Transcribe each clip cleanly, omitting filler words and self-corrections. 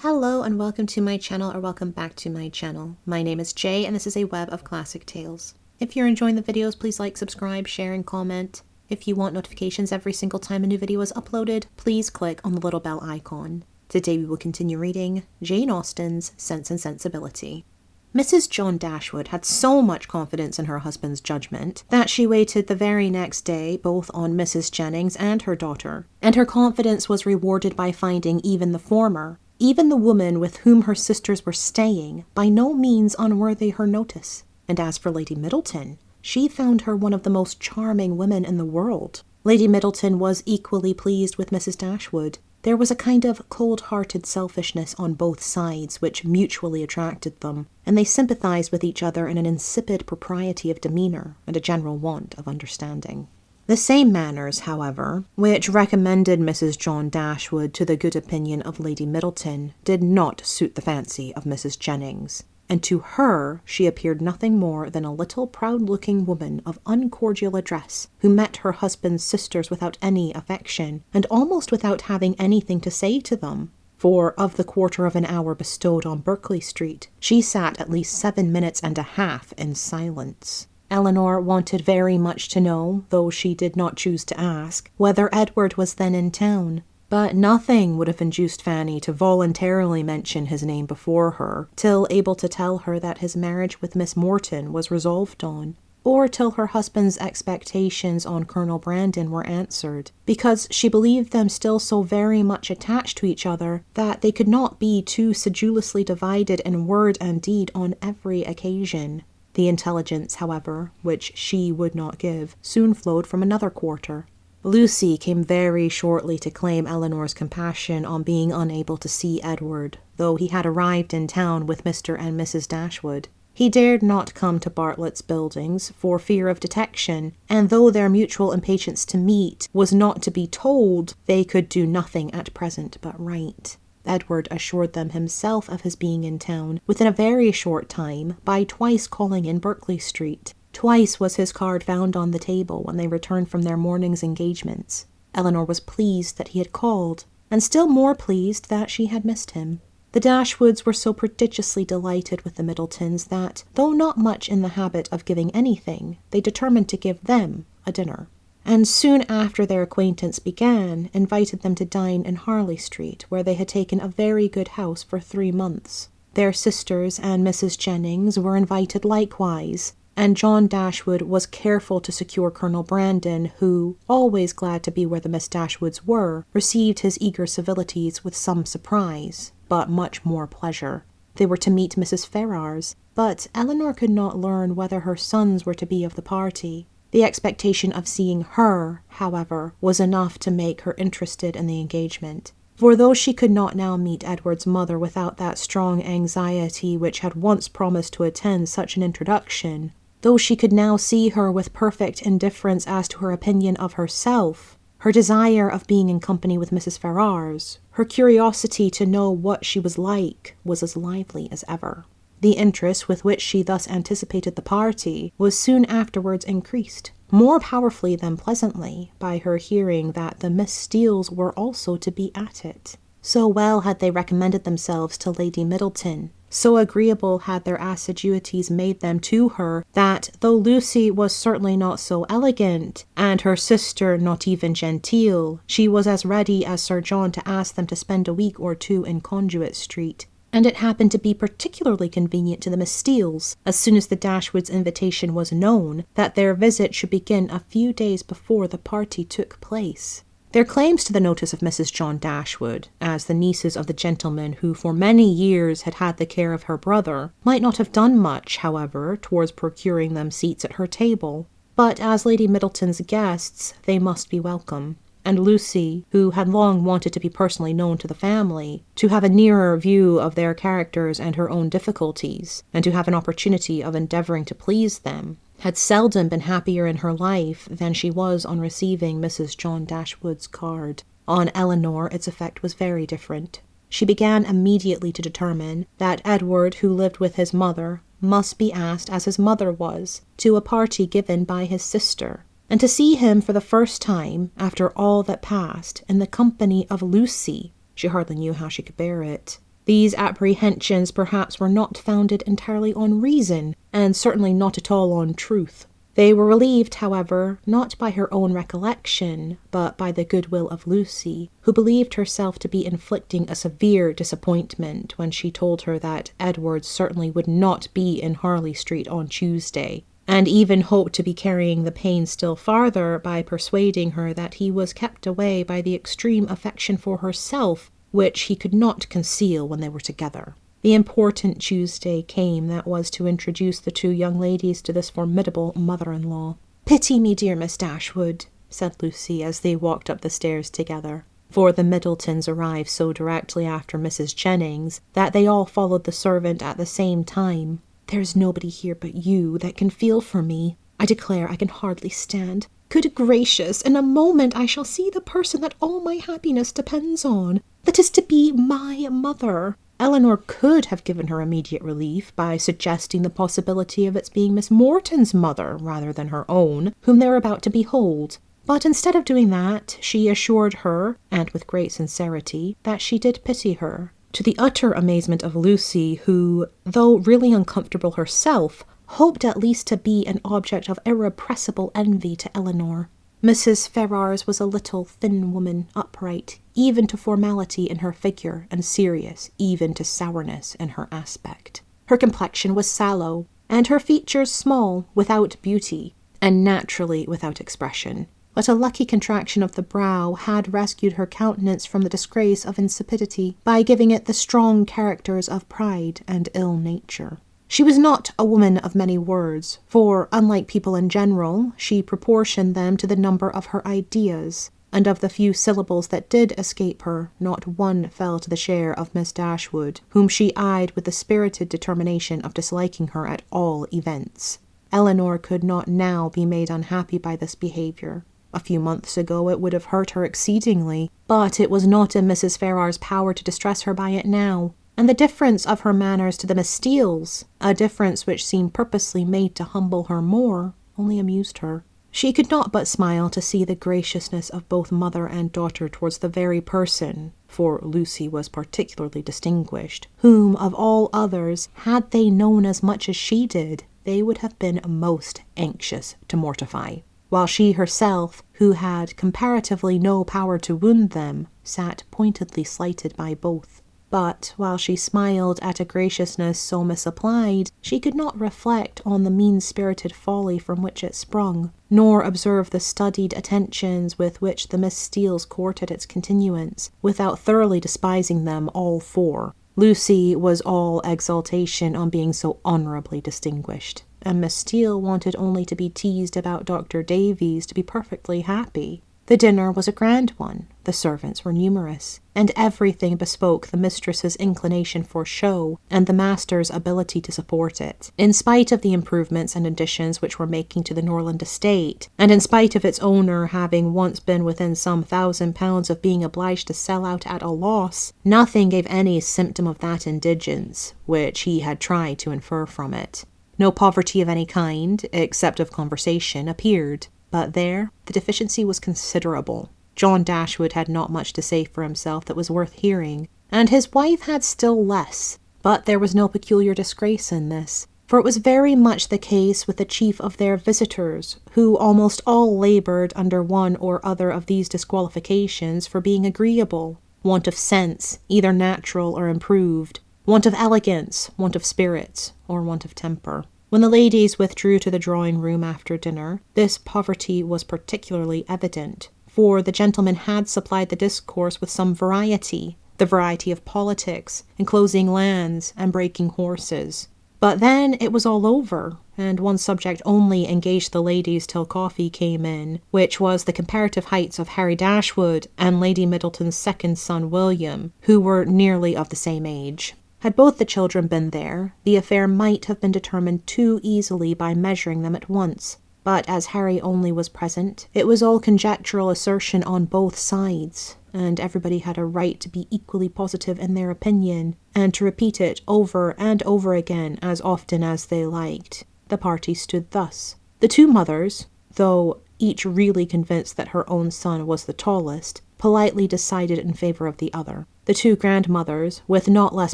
Hello and welcome to my channel, or welcome back to my channel. My name is Jay and this is a web of classic tales. If you're enjoying the videos, please like, subscribe, share, and comment. If you want notifications every single time a new video is uploaded, please click on the little bell icon. Today we will continue reading Jane Austen's Sense and Sensibility. Mrs. John Dashwood had so much confidence in her husband's judgment that she waited the very next day both on Mrs. Jennings and her daughter, and her confidence was rewarded by finding even the former, even the woman with whom her sisters were staying, by no means unworthy her notice. And as for Lady Middleton, she found her one of the most charming women in the world. Lady Middleton was equally pleased with Mrs. Dashwood. There was a kind of cold-hearted selfishness on both sides which mutually attracted them, and they sympathized with each other in an insipid propriety of demeanour and a general want of understanding. The same manners, however, which recommended Mrs. John Dashwood to the good opinion of Lady Middleton, did not suit the fancy of Mrs. Jennings, and to her she appeared nothing more than a little proud-looking woman of uncordial address, who met her husband's sisters without any affection, and almost without having anything to say to them. For of the quarter of an hour bestowed on Berkeley Street, she sat at least 7 minutes and a half in silence. Elinor wanted very much to know, though she did not choose to ask, whether Edward was then in town. But nothing would have induced Fanny to voluntarily mention his name before her, till able to tell her that his marriage with Miss Morton was resolved on, or till her husband's expectations on Colonel Brandon were answered, because she believed them still so very much attached to each other that they could not be too sedulously divided in word and deed on every occasion. The intelligence, however, which she would not give, soon flowed from another quarter. Lucy came very shortly to claim Elinor's compassion on being unable to see Edward, though he had arrived in town with Mr. and Mrs. Dashwood. He dared not come to Bartlett's Buildings for fear of detection, and though their mutual impatience to meet was not to be told, they could do nothing at present but write. Edward assured them himself of his being in town within a very short time by twice calling in Berkeley Street. Twice was his card found on the table when they returned from their morning's engagements. Elinor was pleased that he had called, and still more pleased that she had missed him. The Dashwoods were so prodigiously delighted with the Middletons that, though not much in the habit of giving anything, they determined to give them a dinner, and soon after their acquaintance began, invited them to dine in Harley Street, where they had taken a very good house for 3 months. Their sisters and Mrs. Jennings were invited likewise, and John Dashwood was careful to secure Colonel Brandon, who, always glad to be where the Miss Dashwoods were, received his eager civilities with some surprise, but much more pleasure. They were to meet Mrs. Ferrars, but Elinor could not learn whether her sons were to be of the party. The expectation of seeing her, however, was enough to make her interested in the engagement. For though she could not now meet Edward's mother without that strong anxiety which had once promised to attend such an introduction, though she could now see her with perfect indifference as to her opinion of herself, her desire of being in company with Mrs. Ferrars, her curiosity to know what she was like, was as lively as ever. The interest with which she thus anticipated the party was soon afterwards increased, more powerfully than pleasantly, by her hearing that the Miss Steeles were also to be at it. So well had they recommended themselves to Lady Middleton, so agreeable had their assiduities made them to her, that though Lucy was certainly not so elegant, and her sister not even genteel, she was as ready as Sir John to ask them to spend a week or 2 in Conduit Street. And it happened to be particularly convenient to the Miss Steeles, as soon as the Dashwoods' invitation was known, that their visit should begin a few days before the party took place. Their claims to the notice of Mrs. John Dashwood, as the nieces of the gentleman who for many years had had the care of her brother, might not have done much, however, towards procuring them seats at her table, but as Lady Middleton's guests they must be welcome. And Lucy, who had long wanted to be personally known to the family, to have a nearer view of their characters and her own difficulties, and to have an opportunity of endeavouring to please them, had seldom been happier in her life than she was on receiving Mrs. John Dashwood's card. On Elinor its effect was very different. She began immediately to determine that Edward, who lived with his mother, must be asked, as his mother was, to a party given by his sister, and to see him for the first time, after all that passed, in the company of Lucy. She hardly knew how she could bear it. These apprehensions perhaps were not founded entirely on reason, and certainly not at all on truth. They were relieved, however, not by her own recollection, but by the goodwill of Lucy, who believed herself to be inflicting a severe disappointment when she told her that Edward certainly would not be in Harley Street on Tuesday, and even hoped to be carrying the pain still farther by persuading her that he was kept away by the extreme affection for herself, which he could not conceal when they were together. The important Tuesday came that was to introduce the two young ladies to this formidable mother-in-law. "Pity me, dear Miss Dashwood," said Lucy as they walked up the stairs together, for the Middletons arrived so directly after Mrs. Jennings that they all followed the servant at the same time. "There is nobody here but you that can feel for me. I declare I can hardly stand. Good gracious, in a moment I shall see the person that all my happiness depends on, that is to be my mother." Eleanor could have given her immediate relief by suggesting the possibility of its being Miss Morton's mother rather than her own, whom they were about to behold. But instead of doing that, she assured her, and with great sincerity, that she did pity her, to the utter amazement of Lucy, who, though really uncomfortable herself, hoped at least to be an object of irrepressible envy to Eleanor. Mrs. Ferrars was a little, thin woman, upright, even to formality in her figure, and serious, even to sourness in her aspect. Her complexion was sallow, and her features small, without beauty, and naturally without expression. But a lucky contraction of the brow had rescued her countenance from the disgrace of insipidity, by giving it the strong characters of pride and ill nature. She was not a woman of many words, for, unlike people in general, she proportioned them to the number of her ideas, and of the few syllables that did escape her, not one fell to the share of Miss Dashwood, whom she eyed with the spirited determination of disliking her at all events. Eleanor could not now be made unhappy by this behaviour. A few months ago it would have hurt her exceedingly, but it was not in Mrs. Ferrars's power to distress her by it now. And the difference of her manners to the Miss Steeles, a difference which seemed purposely made to humble her more, only amused her. She could not but smile to see the graciousness of both mother and daughter towards the very person, for Lucy was particularly distinguished, whom, of all others, had they known as much as she did, they would have been most anxious to mortify, while she herself, who had comparatively no power to wound them, sat pointedly slighted by both. But while she smiled at a graciousness so misapplied, she could not reflect on the mean-spirited folly from which it sprung, nor observe the studied attentions with which the Miss Steeles courted its continuance, without thoroughly despising them all four. Lucy was all exultation on being so honourably distinguished, and Miss Steele wanted only to be teased about Dr. Davies to be perfectly happy. The dinner was a grand one, the servants were numerous, and everything bespoke the mistress's inclination for show and the master's ability to support it. In spite of the improvements and additions which were making to the Norland estate, and in spite of its owner having once been within some £1,000 of being obliged to sell out at a loss, nothing gave any symptom of that indigence which he had tried to infer from it. No poverty of any kind, except of conversation, appeared. But there, the deficiency was considerable. John Dashwood had not much to say for himself that was worth hearing, and his wife had still less. But there was no peculiar disgrace in this, for it was very much the case with the chief of their visitors, who almost all laboured under one or other of these disqualifications for being agreeable: want of sense, either natural or improved, want of elegance, want of spirits, or want of temper. When the ladies withdrew to the drawing-room after dinner, this poverty was particularly evident, for the gentlemen had supplied the discourse with some variety, the variety of politics, enclosing lands, and breaking horses. But then it was all over, and one subject only engaged the ladies till coffee came in, which was the comparative heights of Harry Dashwood and Lady Middleton's second son William, who were nearly of the same age. Had both the children been there, the affair might have been determined too easily by measuring them at once. But as Harry only was present, it was all conjectural assertion on both sides, and everybody had a right to be equally positive in their opinion, and to repeat it over and over again as often as they liked. The party stood thus. The two mothers, though each really convinced that her own son was the tallest, politely decided in favour of the other. The two grandmothers, with not less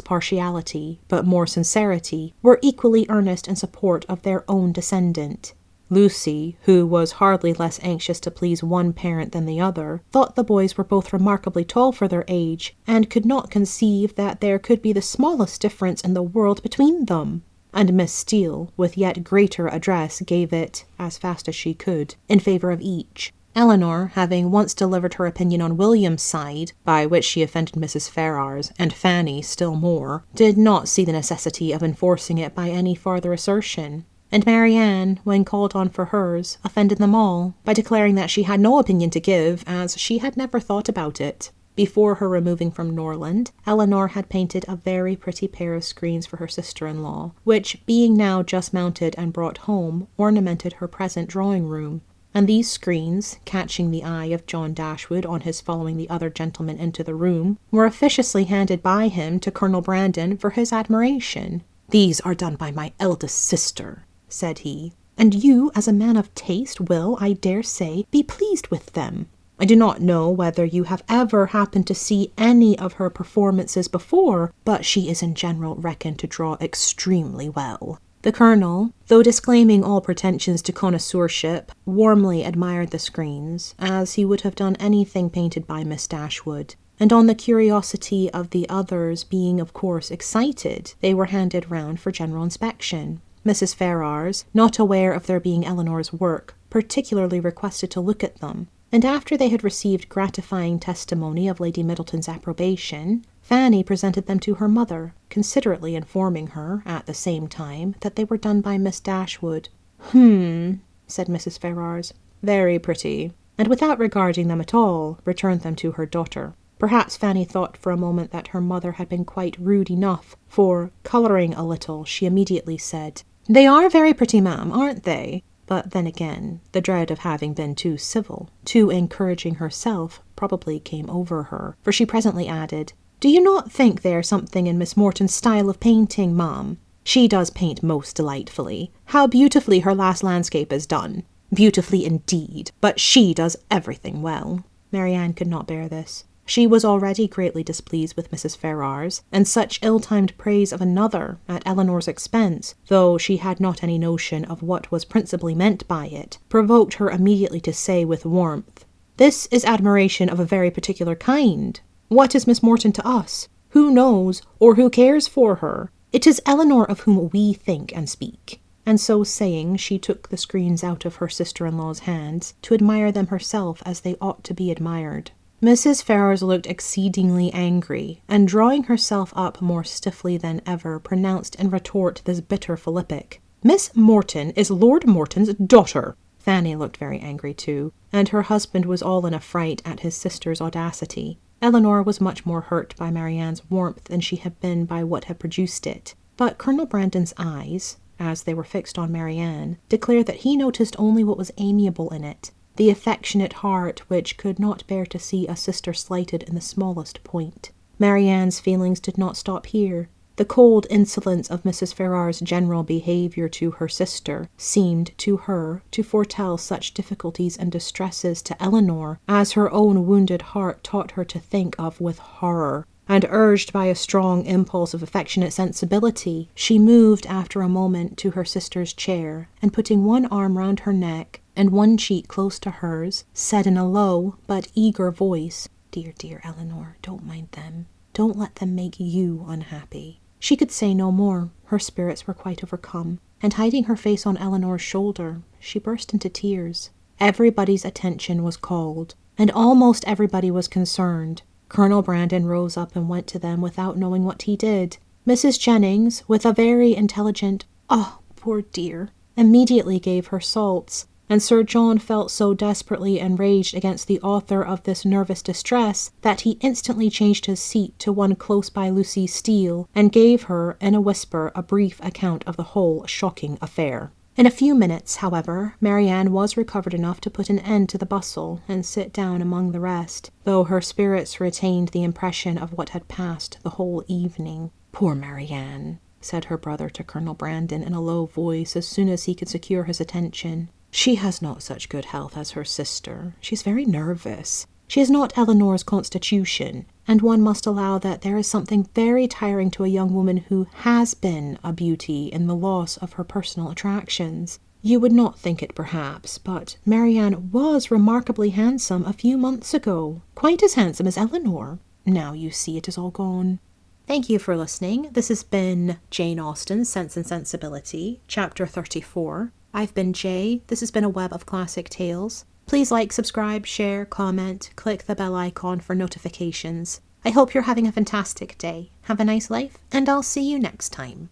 partiality, but more sincerity, were equally earnest in support of their own descendant. Lucy, who was hardly less anxious to please one parent than the other, thought the boys were both remarkably tall for their age, and could not conceive that there could be the smallest difference in the world between them. And Miss Steele, with yet greater address, gave it, as fast as she could, in favour of each. Eleanor, having once delivered her opinion on William's side, by which she offended Mrs. Ferrars, and Fanny still more, did not see the necessity of enforcing it by any farther assertion. And Marianne, when called on for hers, offended them all, by declaring that she had no opinion to give, as she had never thought about it. Before her removing from Norland, Eleanor had painted a very pretty pair of screens for her sister-in-law, which, being now just mounted and brought home, ornamented her present drawing-room. And these screens, catching the eye of John Dashwood on his following the other gentlemen into the room, were officiously handed by him to Colonel Brandon for his admiration. "These are done by my eldest sister," said he, "and you, as a man of taste, will, I dare say, be pleased with them. I do not know whether you have ever happened to see any of her performances before, but she is in general reckoned to draw extremely well." The Colonel, though disclaiming all pretensions to connoisseurship, warmly admired the screens, as he would have done anything painted by Miss Dashwood, and on the curiosity of the others being of course excited, they were handed round for general inspection. Mrs. Ferrars, not aware of their being Eleanor's work, particularly requested to look at them, and after they had received gratifying testimony of Lady Middleton's approbation, Fanny presented them to her mother, considerately informing her, at the same time, that they were done by Miss Dashwood. Said Mrs. Ferrars, "very pretty," and without regarding them at all, returned them to her daughter. Perhaps Fanny thought for a moment that her mother had been quite rude enough, for, colouring a little, she immediately said, "They are very pretty, ma'am, aren't they?" But then again, the dread of having been too civil, too encouraging herself, probably came over her, for she presently added, "Do you not think there is something in Miss Morton's style of painting, ma'am? She does paint most delightfully. How beautifully her last landscape is done. Beautifully indeed, but she does everything well." Marianne could not bear this. She was already greatly displeased with Mrs. Ferrars, and such ill-timed praise of another, at Eleanor's expense, though she had not any notion of what was principally meant by it, provoked her immediately to say with warmth, "This is admiration of a very particular kind. What is Miss Morton to us? Who knows, or who cares for her? It is Eleanor of whom we think and speak." And so saying, she took the screens out of her sister-in-law's hands, to admire them herself as they ought to be admired. Mrs. Ferrars looked exceedingly angry, and drawing herself up more stiffly than ever, pronounced in retort this bitter philippic, "Miss Morton is Lord Morton's daughter." Fanny looked very angry too, and her husband was all in a fright at his sister's audacity. Eleanor was much more hurt by Marianne's warmth than she had been by what had produced it, but Colonel Brandon's eyes, as they were fixed on Marianne, declared that he noticed only what was amiable in it, the affectionate heart which could not bear to see a sister slighted in the smallest point. Marianne's feelings did not stop here. The cold insolence of Mrs. Ferrars' general behaviour to her sister seemed to her to foretell such difficulties and distresses to Eleanor as her own wounded heart taught her to think of with horror, and urged by a strong impulse of affectionate sensibility, she moved after a moment to her sister's chair, and putting one arm round her neck, and one cheek close to hers, said in a low but eager voice, "Dear, dear Eleanor, don't mind them. Don't let them make you unhappy." She could say no more. Her spirits were quite overcome, and hiding her face on Eleanor's shoulder, she burst into tears. Everybody's attention was called, and almost everybody was concerned. Colonel Brandon rose up and went to them without knowing what he did. Mrs. Jennings, with a very intelligent, "Oh, poor dear," immediately gave her salts, and Sir John felt so desperately enraged against the author of this nervous distress that he instantly changed his seat to one close by Lucy Steele, and gave her, in a whisper, a brief account of the whole shocking affair. In a few minutes, however, Marianne was recovered enough to put an end to the bustle and sit down among the rest, though her spirits retained the impression of what had passed the whole evening. "Poor Marianne," said her brother to Colonel Brandon in a low voice as soon as he could secure his attention. "She has not such good health as her sister. She's very nervous. She has not Eleanor's constitution. and one must allow that there is something very tiring to a young woman who has been a beauty in the loss of her personal attractions. You would not think it perhaps, but Marianne was remarkably handsome a few months ago, quite as handsome as Eleanor. Now you see it is all gone. Thank you for listening. This has been Jane Austen's Sense and Sensibility, Chapter 34. I've been Jay. This has been a web of classic tales. Please like, subscribe, share, comment, click the bell icon for notifications. I hope you're having a fantastic day. Have a nice life, and I'll see you next time.